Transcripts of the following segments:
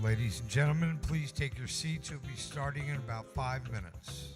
Ladies and gentlemen, please take your seats. We'll be starting in about 5 minutes.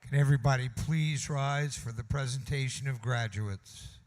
Can everybody please rise for the presentation of graduates?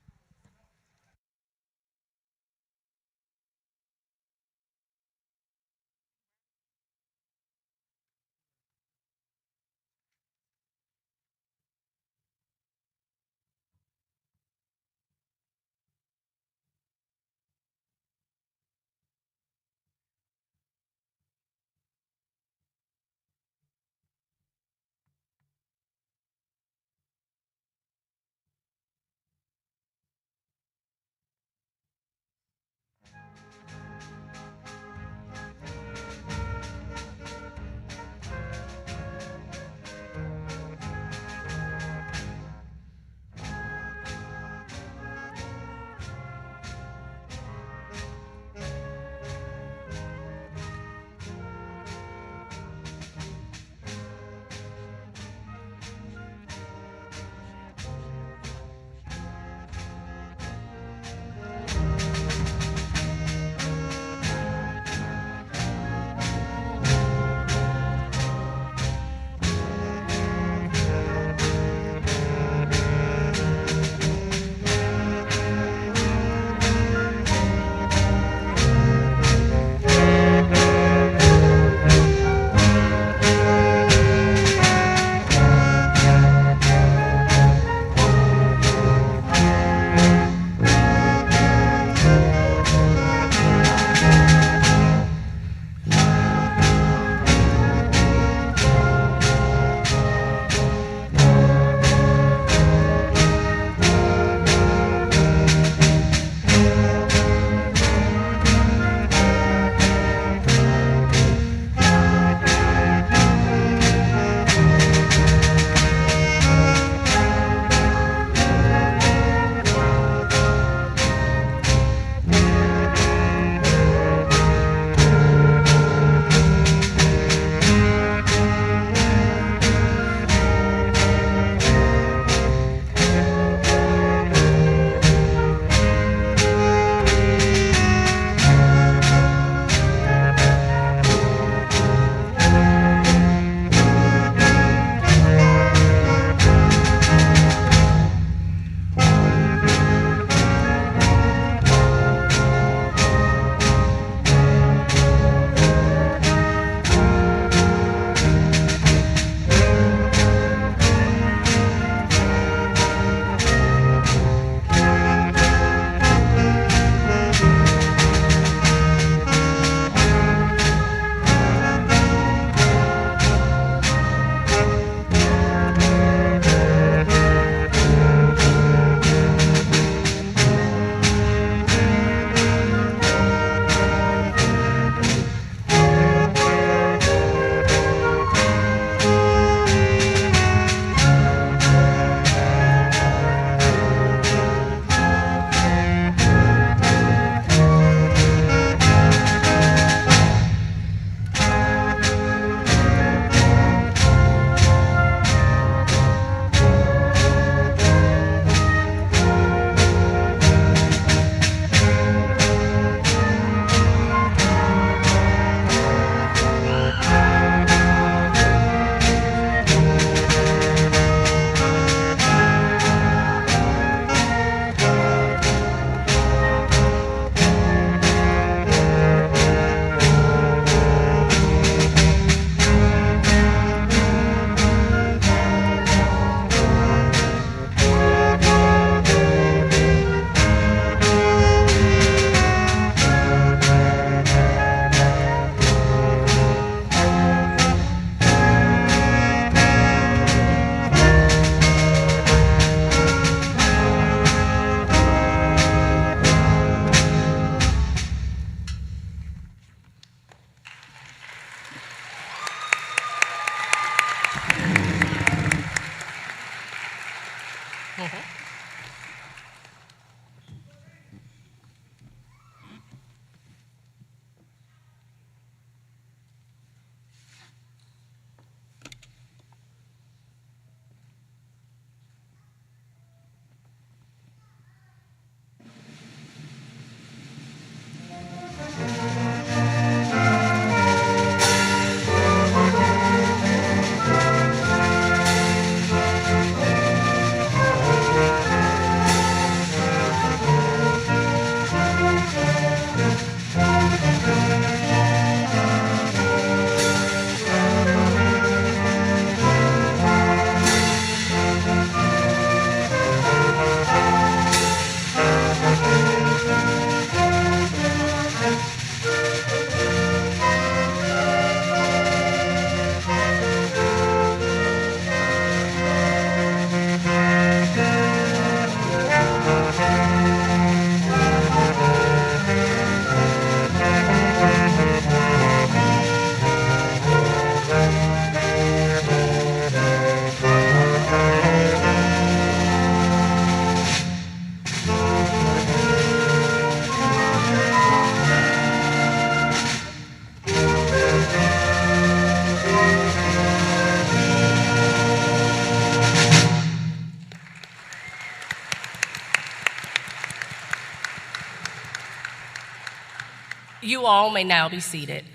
You all may now be seated.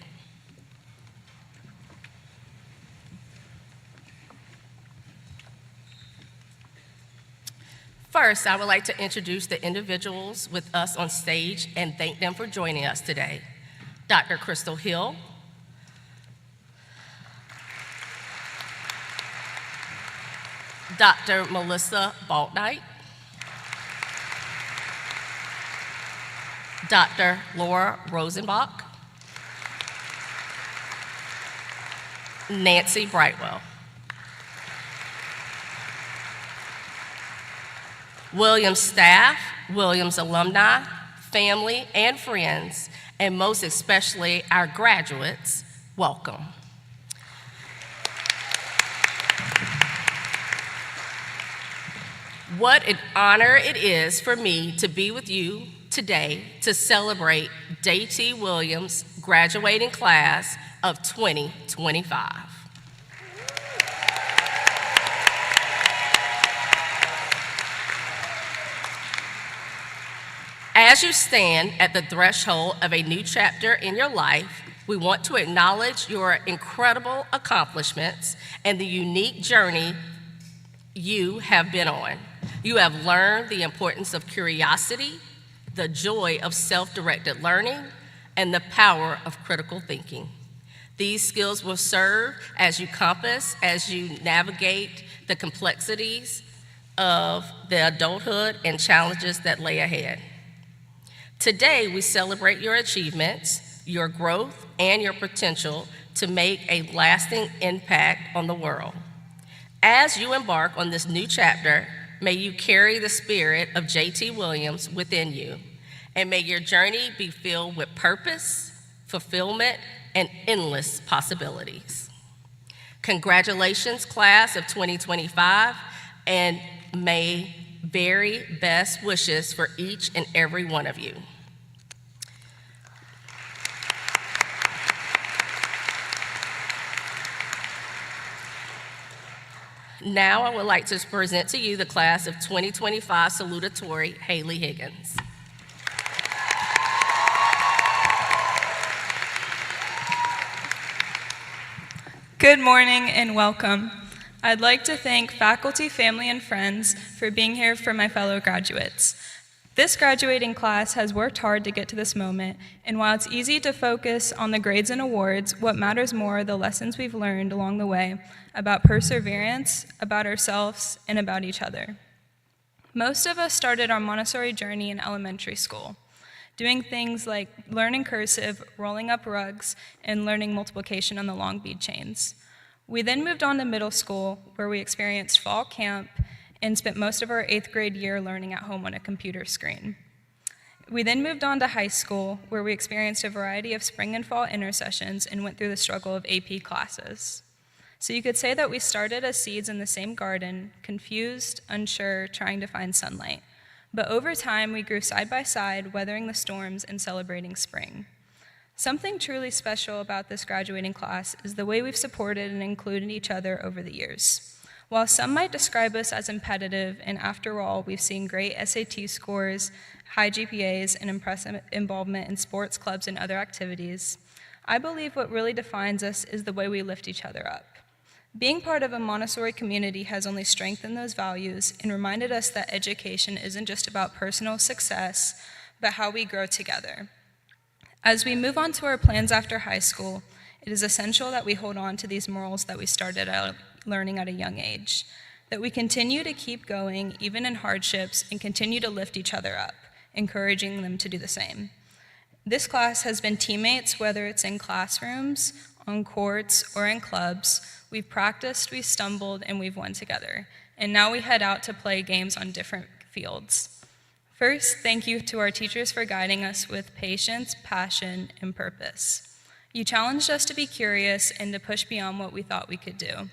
First, I would like to introduce the individuals with us on stage and thank them for joining us today. Dr. Crystal Hill, Dr. Melissa Baltnight, Dr. Laura Rosenbach, Nancy Brightwell, Williams staff, Williams alumni, family, and friends, and most especially our graduates, welcome. What an honor it is for me to be with you today to celebrate J.T. Williams' graduating class of 2025. As you stand at the threshold of a new chapter in your life, we want to acknowledge your incredible accomplishments and the unique journey you have been on. You have learned the importance of curiosity, the joy of self-directed learning, and the power of critical thinking. These skills will serve as you navigate the complexities of the adulthood and challenges that lay ahead. Today, we celebrate your achievements, your growth, and your potential to make a lasting impact on the world. As you embark on this new chapter, may you carry the spirit of J.T. Williams within you, and may your journey be filled with purpose, fulfillment, and endless possibilities. Congratulations, class of 2025, and may very best wishes for each and every one of you. Now I would like to present to you the class of 2025 salutatory, Haley Higgins. Good morning and welcome. I'd like to thank faculty, family, and friends for being here for my fellow graduates. This graduating class has worked hard to get to this moment, and while it's easy to focus on the grades and awards, what matters more are the lessons we've learned along the way about perseverance, about ourselves, and about each other. Most of us started our Montessori journey in elementary school, doing things like learning cursive, rolling up rugs, and learning multiplication on the long bead chains. We then moved on to middle school, where we experienced fall camp and spent most of our 8th grade year learning at home on a computer screen. We then moved on to high school, where we experienced a variety of spring and fall intersessions and went through the struggle of AP classes. So you could say that we started as seeds in the same garden, confused, unsure, trying to find sunlight. But over time, we grew side by side, weathering the storms and celebrating spring. Something truly special about this graduating class is the way we've supported and included each other over the years. While some might describe us as competitive, and after all, we've seen great SAT scores, high GPAs, and impressive involvement in sports clubs and other activities, I believe what really defines us is the way we lift each other up. Being part of a Montessori community has only strengthened those values and reminded us that education isn't just about personal success, but how we grow together. As we move on to our plans after high school, it is essential that we hold on to these morals that we started out learning at a young age, that we continue to keep going even in hardships and continue to lift each other up, encouraging them to do the same. This class has been teammates, whether it's in classrooms, on courts, or in clubs. We've practiced, we've stumbled, and we've won together. And now we head out to play games on different fields. First, thank you to our teachers for guiding us with patience, passion, and purpose. You challenged us to be curious and to push beyond what we thought we could do.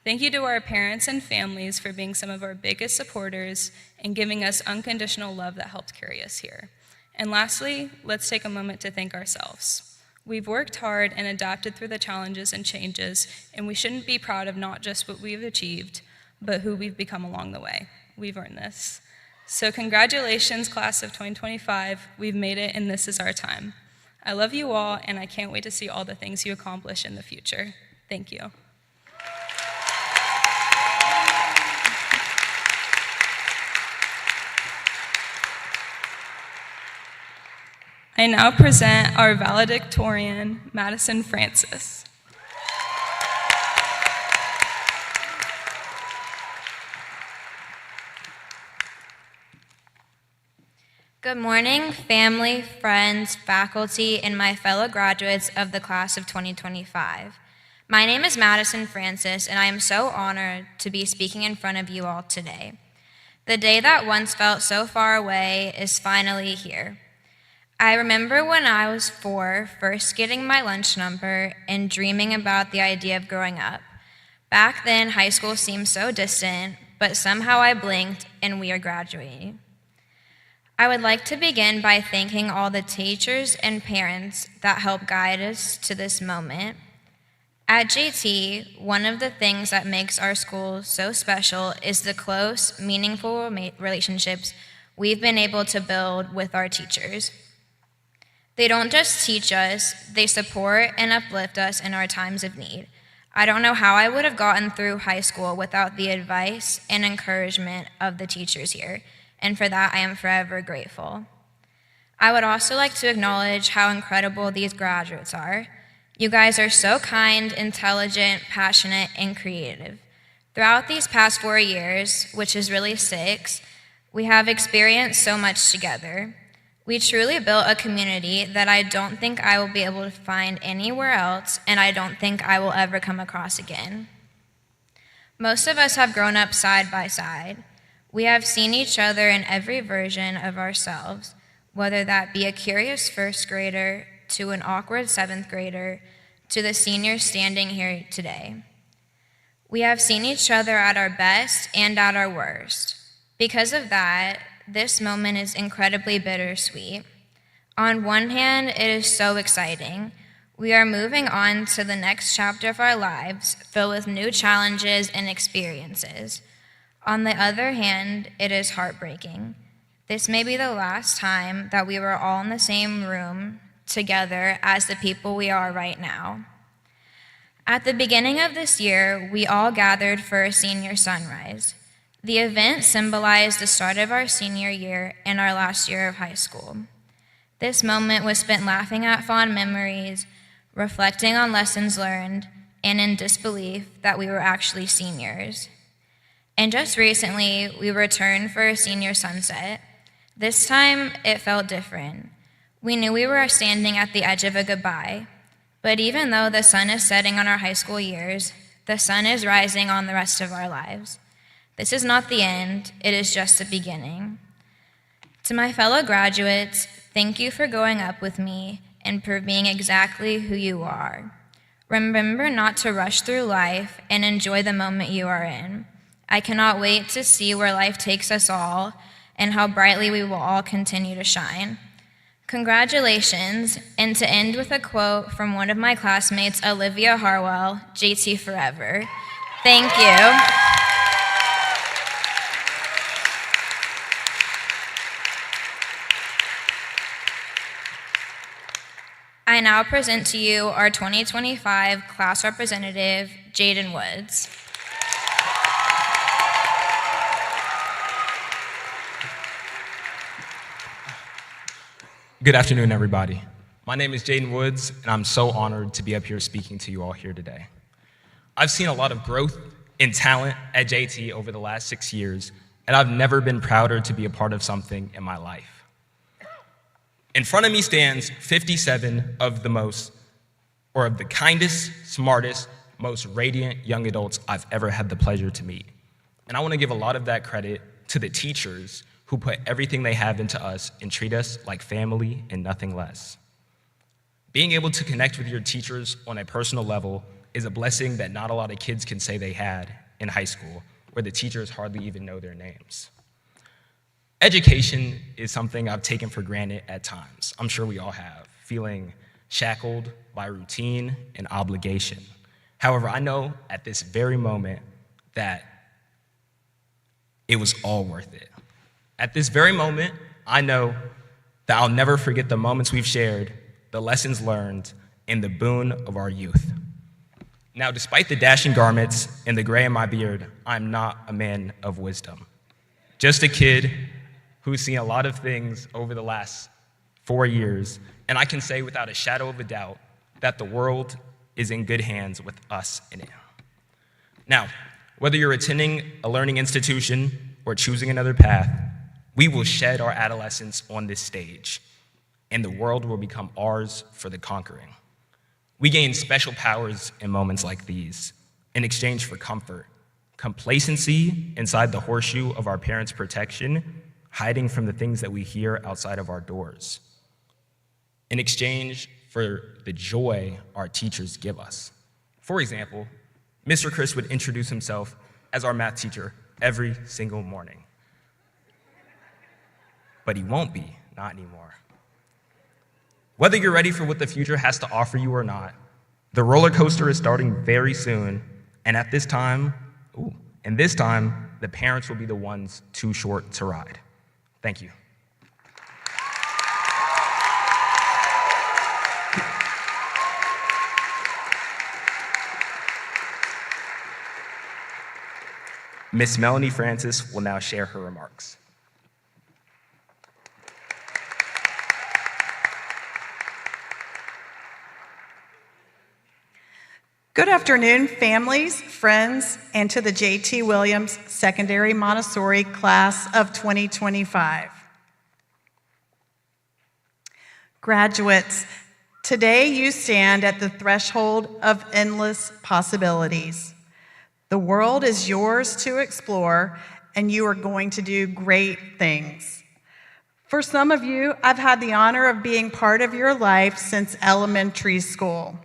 Thank you to our parents and families for being some of our biggest supporters and giving us unconditional love that helped carry us here. And lastly, let's take a moment to thank ourselves. We've worked hard and adapted through the challenges and changes, and we shouldn't be proud of not just what we've achieved, but who we've become along the way. We've earned this. So congratulations, class of 2025. We've made it, and this is our time. I love you all, and I can't wait to see all the things you accomplish in the future. Thank you. I now present our valedictorian, Madison Francis. Good morning, family, friends, faculty, and my fellow graduates of the class of 2025. My name is Madison Francis, and I am so honored to be speaking in front of you all today. The day that once felt so far away is finally here. I remember when I was 4, first getting my lunch number and dreaming about the idea of growing up. Back then, high school seemed so distant, but somehow I blinked and we are graduating. I would like to begin by thanking all the teachers and parents that helped guide us to this moment. At JT, one of the things that makes our school so special is the close, meaningful relationships we've been able to build with our teachers. They don't just teach us, they support and uplift us in our times of need. I don't know how I would have gotten through high school without the advice and encouragement of the teachers here, and for that I am forever grateful. I would also like to acknowledge how incredible these graduates are. You guys are so kind, intelligent, passionate, and creative. Throughout these past 4 years, which is really 6, we have experienced so much together. We truly built a community that I don't think I will be able to find anywhere else, and I don't think I will ever come across again. Most of us have grown up side by side. We have seen each other in every version of ourselves, whether that be a curious first grader to an awkward 7th grader to the senior standing here today. We have seen each other at our best and at our worst. Because of that, this moment is incredibly bittersweet. On one hand, it is so exciting. We are moving on to the next chapter of our lives, filled with new challenges and experiences. On the other hand, it is heartbreaking. This may be the last time that we were all in the same room together as the people we are right now. At the beginning of this year, we all gathered for a senior sunrise. The event symbolized the start of our senior year and our last year of high school. This moment was spent laughing at fond memories, reflecting on lessons learned, and in disbelief that we were actually seniors. And just recently, we returned for a senior sunset. This time, it felt different. We knew we were standing at the edge of a goodbye, but even though the sun is setting on our high school years, the sun is rising on the rest of our lives. This is not the end, it is just the beginning. To my fellow graduates, thank you for growing up with me and for being exactly who you are. Remember not to rush through life and enjoy the moment you are in. I cannot wait to see where life takes us all and how brightly we will all continue to shine. Congratulations, and to end with a quote from one of my classmates, Olivia Harwell, JT Forever. Thank you. I now present to you our 2025 class representative, Jaden Woods. Good afternoon, everybody. My name is Jaden Woods, and I'm so honored to be up here speaking to you all here today. I've seen a lot of growth in talent at JT over the last 6 years, and I've never been prouder to be a part of something in my life. In front of me stands 57 of the kindest, smartest, most radiant young adults I've ever had the pleasure to meet. And I want to give a lot of that credit to the teachers who put everything they have into us and treat us like family and nothing less. Being able to connect with your teachers on a personal level is a blessing that not a lot of kids can say they had in high school, where the teachers hardly even know their names. Education is something I've taken for granted at times. I'm sure we all have, feeling shackled by routine and obligation. However, I know at this very moment that it was all worth it. At this very moment, I know that I'll never forget the moments we've shared the lessons learned, and the boon of our youth. Now, despite the dashing garments and the gray in my beard, I'm not a man of wisdom. Just a kid who's seen a lot of things over the last 4 years, and I can say without a shadow of a doubt that the world is in good hands with us in it. Now, whether you're attending a learning institution or choosing another path, we will shed our adolescence on this stage, and the world will become ours for the conquering. We gain special powers in moments like these in exchange for comfort, complacency inside the horseshoe of our parents' protection, hiding from the things that we hear outside of our doors, in exchange for the joy our teachers give us. For example, Mr. Chris would introduce himself as our math teacher every single morning. But he won't be, not anymore. Whether you're ready for what the future has to offer you or not, the roller coaster is starting very soon, and this time, the parents will be the ones too short to ride. Thank you. Miss Melanie Francis will now share her remarks. Good afternoon, families, friends, and to the J.T. Williams Secondary Montessori Class of 2025. Graduates, today you stand at the threshold of endless possibilities. The world is yours to explore, and you are going to do great things. For some of you, I've had the honor of being part of your life since elementary school.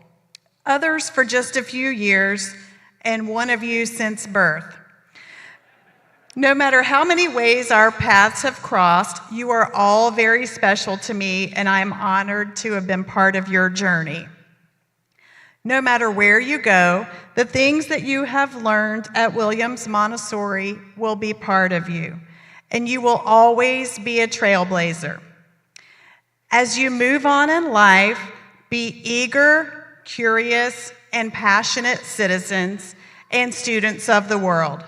Others for just a few years, and one of you since birth. No matter how many ways our paths have crossed, you are all very special to me, and I am honored to have been part of your journey. No matter where you go, the things that you have learned at Williams Montessori will be part of you, and you will always be a trailblazer. As you move on in life, be eager, curious, and passionate citizens and students of the world.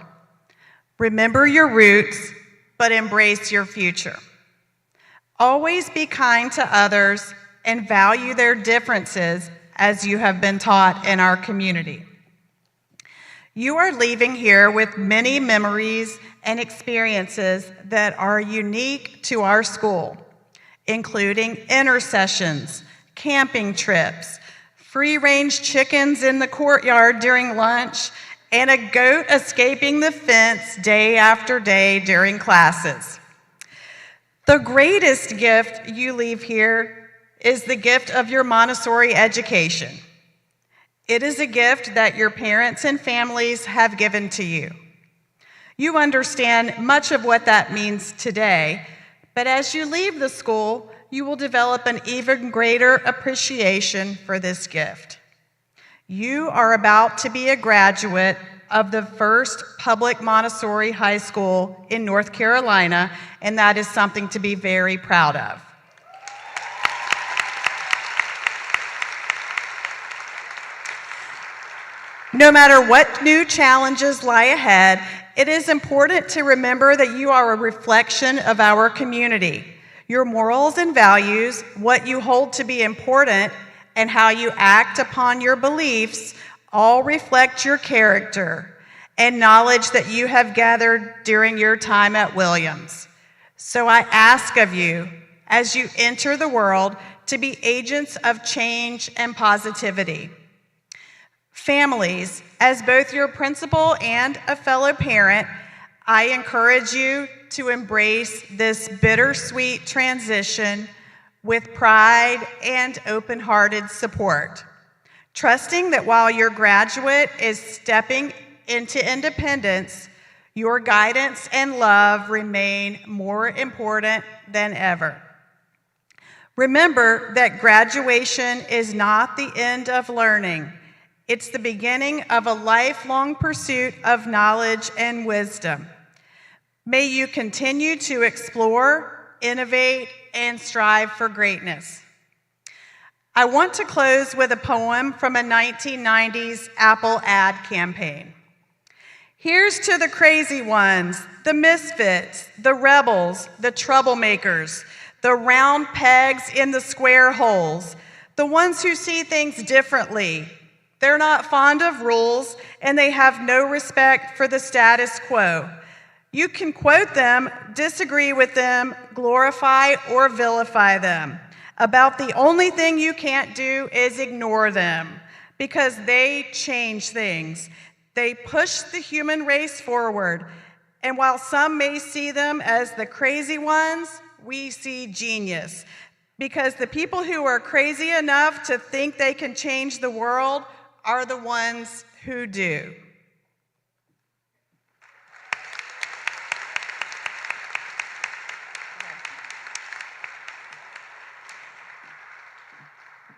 Remember your roots, but embrace your future. Always be kind to others and value their differences as you have been taught in our community. You are leaving here with many memories and experiences that are unique to our school, including intercessions, camping trips, free-range chickens in the courtyard during lunch, and a goat escaping the fence day after day during classes. The greatest gift you leave here is the gift of your Montessori education. It is a gift that your parents and families have given to you. You understand much of what that means today, but as you leave the school, you will develop an even greater appreciation for this gift. You are about to be a graduate of the first public Montessori high school in North Carolina, and that is something to be very proud of. No matter what new challenges lie ahead, it is important to remember that you are a reflection of our community. Your morals and values, what you hold to be important, and how you act upon your beliefs all reflect your character and knowledge that you have gathered during your time at Williams. So I ask of you, as you enter the world, to be agents of change and positivity. Families, as both your principal and a fellow parent, I encourage you to embrace this bittersweet transition with pride and open-hearted support, trusting that while your graduate is stepping into independence, your guidance and love remain more important than ever. Remember that graduation is not the end of learning. It's the beginning of a lifelong pursuit of knowledge and wisdom. May you continue to explore, innovate, and strive for greatness. I want to close with a poem from a 1990s Apple ad campaign. Here's to the crazy ones, the misfits, the rebels, the troublemakers, the round pegs in the square holes, the ones who see things differently. They're not fond of rules, and they have no respect for the status quo. You can quote them, disagree with them, glorify or vilify them. About the only thing you can't do is ignore them, because they change things. They push the human race forward, and while some may see them as the crazy ones, we see genius, because the people who are crazy enough to think they can change the world are the ones who do.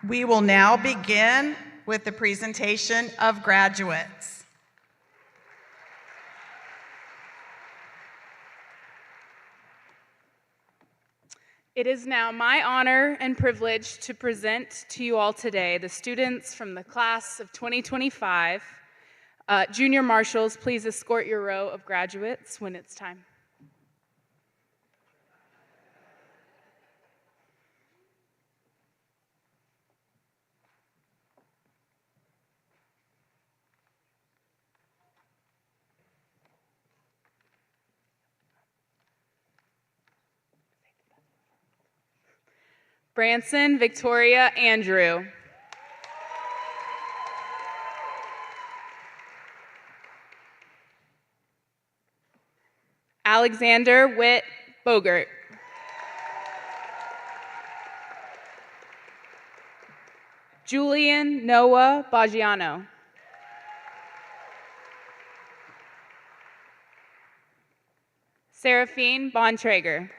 We will now begin with the presentation of graduates. It is now my honor and privilege to present to you all today the students from the class of 2025. Junior marshals, please escort your row of graduates when it's time. Branson Victoria Andrew. Alexander Witt Bogert. Julian Noah Baggiano. Seraphine Bontrager.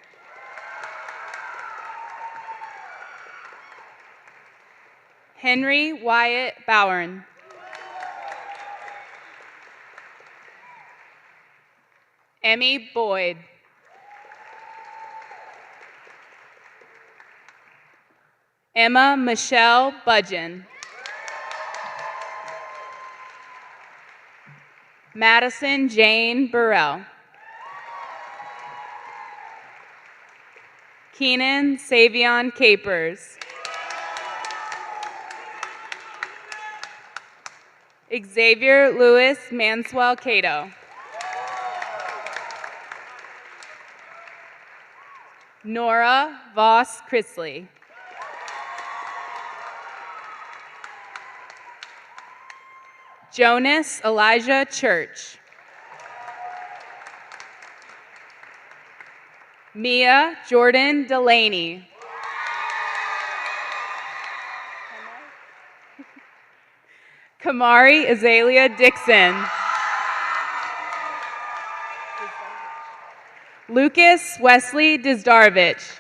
Henry Wyatt Bowern. Emmy Boyd. Emma Michelle Budgeon. Madison Jane Burrell. Keenan Savion Capers. Xavier Lewis Manswell Cato. Nora Voss Chrisley. Jonas Elijah Church. Mia Jordan Delaney. Kamari Azalea Dixon. Lucas Wesley Dizdarvich.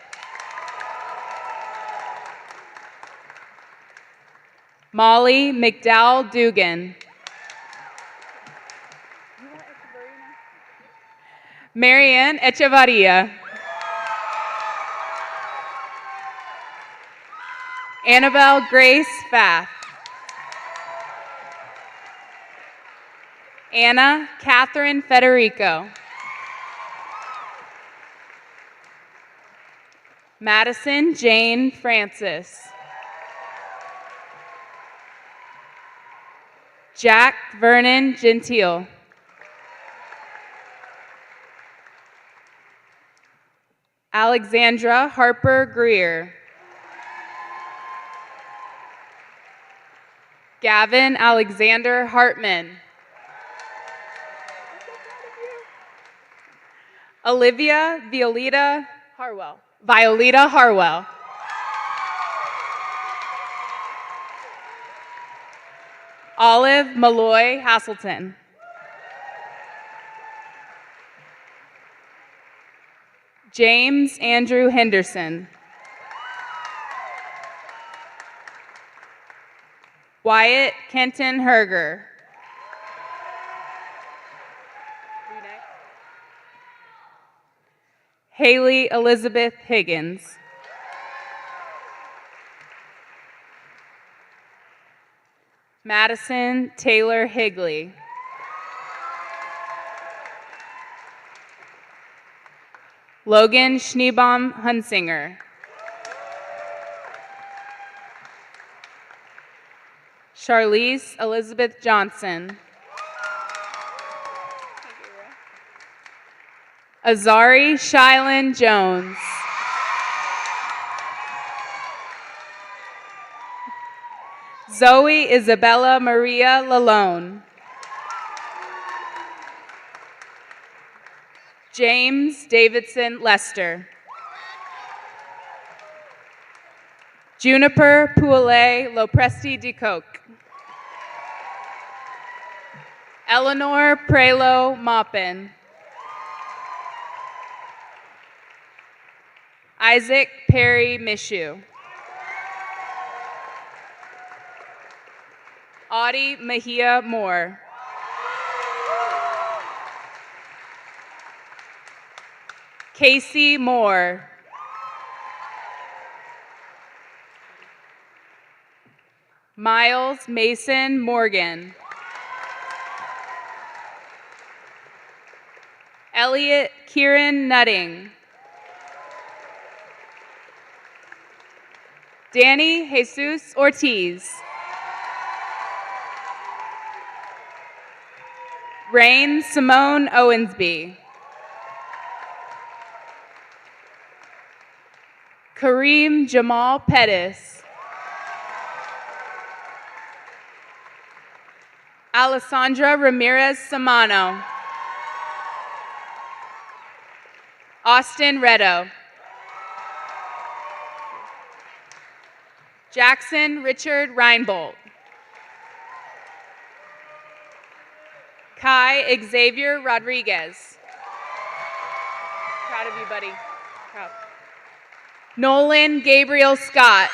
Molly McDowell Dugan. Marianne Echevarria. Annabelle Grace Fath. Anna Catherine Federico. Madison Jane Francis. Jack Vernon Gentile. Alexandra Harper Greer. Gavin Alexander Hartman. Olivia Violeta Harwell. Violeta Harwell. Olive Malloy Hasselton. James Andrew Henderson. Wyatt Kenton Herger. Haley Elizabeth Higgins. Madison Taylor Higley. Logan Schneebaum Hunsinger. Charlize Elizabeth Johnson. Azari Shylin Jones. Zoe Isabella Maria Lalone. James Davidson Lester. Juniper Poulet Lopresti DeCoke. Eleanor Prelo Maupin. Isaac Perry Mishu. Audie Mejia Moore. Casey Moore. Miles Mason Morgan. Elliot Kieran Nutting. Danny Jesus Ortiz. Rain Simone Owensby. Kareem Jamal Pettis. Alessandra Ramirez Samano. Austin Reddo. Jackson Richard Reinbold. Kai Xavier Rodriguez. Proud of you, buddy. Proud. Nolan Gabriel Scott.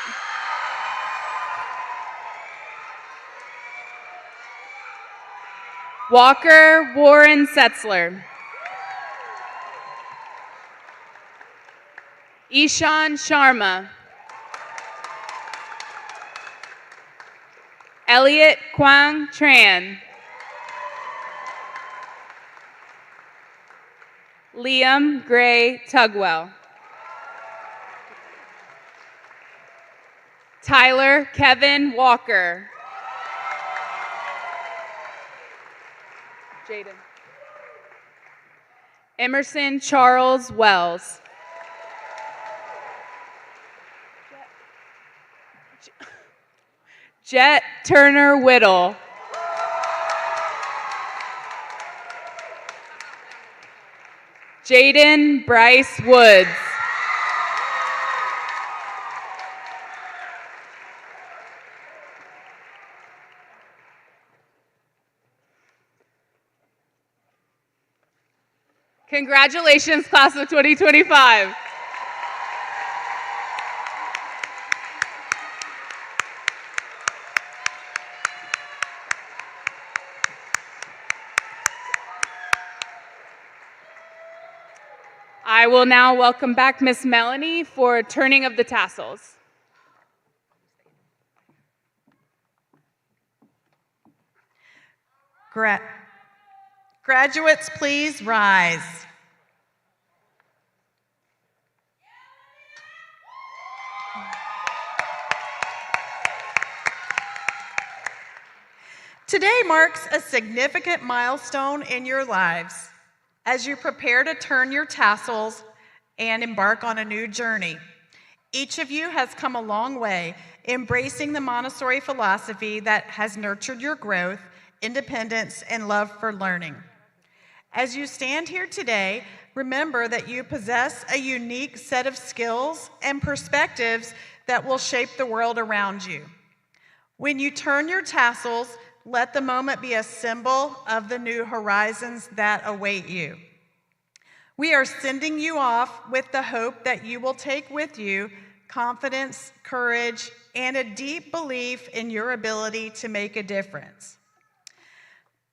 Walker Warren Setzler. Ishan Sharma. Elliot Quang Tran. Liam Gray Tugwell. Tyler Kevin Walker. Jaden. Emerson Charles Wells. Jet Turner Whittle. Jaden Bryce Woods. Congratulations, class of 2025. I will now welcome back Miss Melanie for turning of the tassels. Graduates, please rise. Today marks a significant milestone in your lives as you prepare to turn your tassels and embark on a new journey. Each of you has come a long way, embracing the Montessori philosophy that has nurtured your growth, independence, and love for learning. As you stand here today, remember that you possess a unique set of skills and perspectives that will shape the world around you. When you turn your tassels, let the moment be a symbol of the new horizons that await you. We are sending you off with the hope that you will take with you confidence, courage, and a deep belief in your ability to make a difference.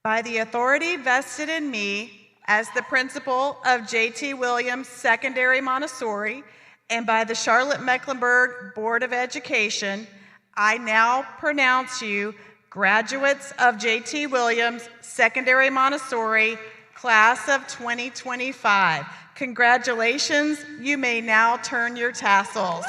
By the authority vested in me as the principal of J.T. Williams Secondary Montessori and by the Charlotte-Mecklenburg Board of Education, I now pronounce you Graduates of J.T. Williams Secondary Montessori, class of 2025. Congratulations, you may now turn your tassels.